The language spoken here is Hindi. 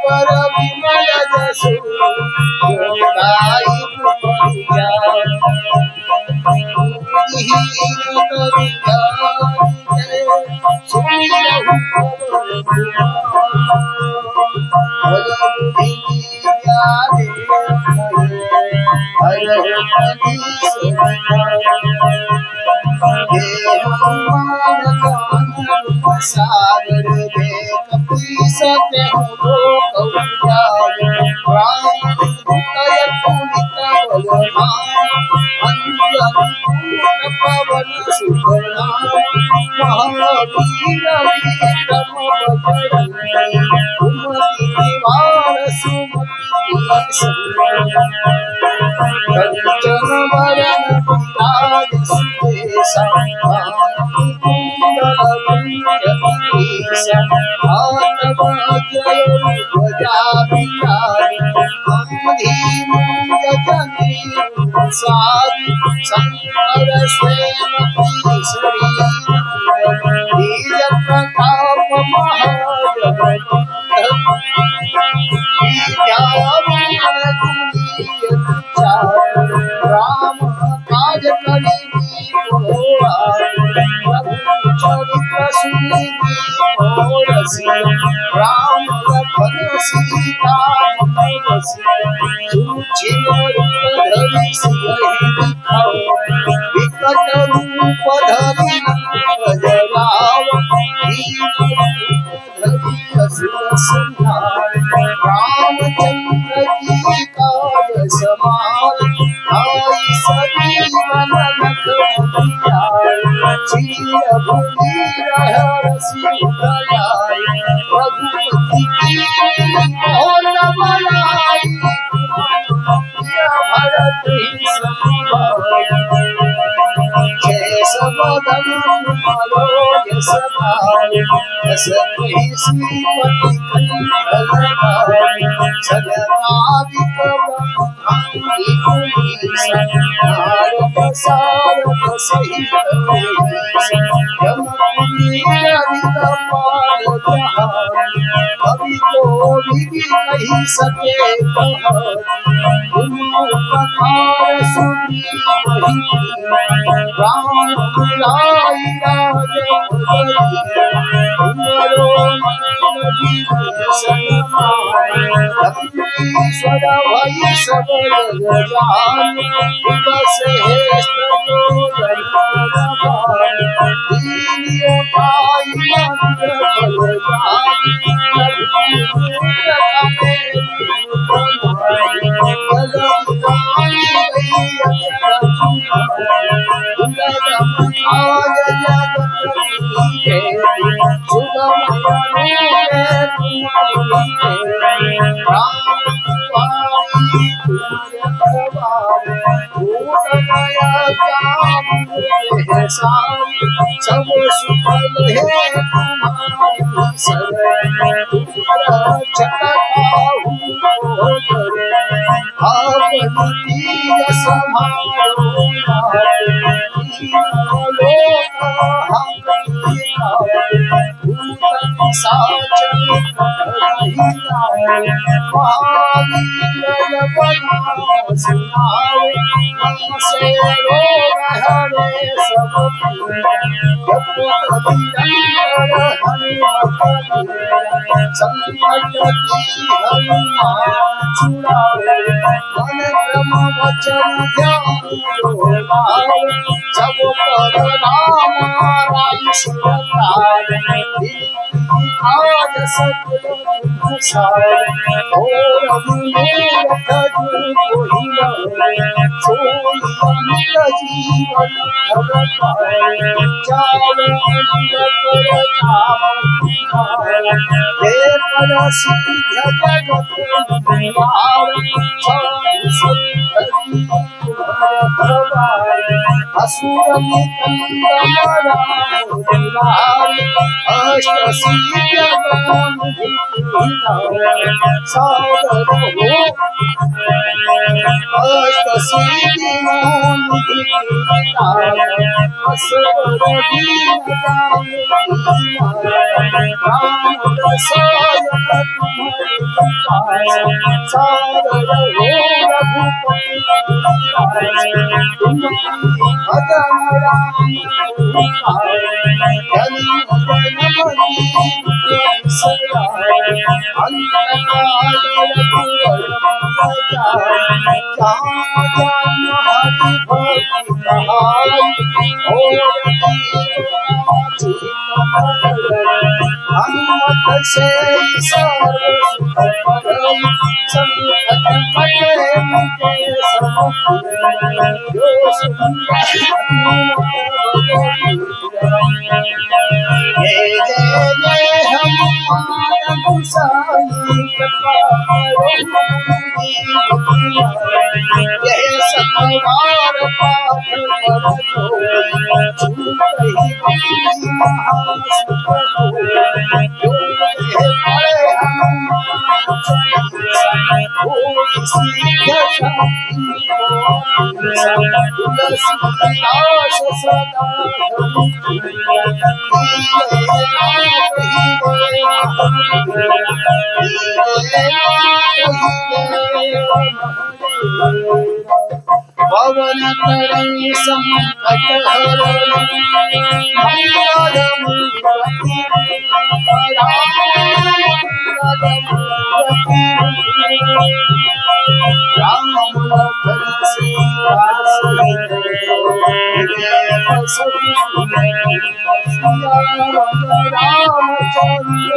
पर विमल जसु जोदाई पुरिया दीन करुणा सुमिरहु सागर में कपि सत्य हो कौजाय राम दुतय पुनित बलवान पवन सुखना महावीर विक्रम बजरंगी कुमति निवार सुमति कंचन वरण विराज सुदेशा शंकर प्रताप राम काज करि राम लखन सीता विकट रूप धरि रामचंद्र की काज समाल आई सजीवन भूमि रघुपति की मोहन बनाई भरत सबदन मारो यस श्रीपति सदनाविक नारद सारद सहित कवि को भी कही सके उपकार सुनी राम लाई राज ईश्वर भई सब जान बस है सब सुफल है असुर निकंदन राम दुलारी अष्ट सिद्धि सागर हो अष्ट सिद्धि असुर दीन राम रसायन तुम्हारे सागर हो रघुपति भजन राम हनुमत से सर्व सुख करई संकट कटे मुके सब जो सुंदर जय जय जय हनुमान गोसाई कृपा जय सतवार पाठ कर जो महासुख जो पड़े हनुमान तुलसीदास सदा पवन तरंग संकट हरण मंगल मूर्ति राम लखन सीता सहित रामचंद्र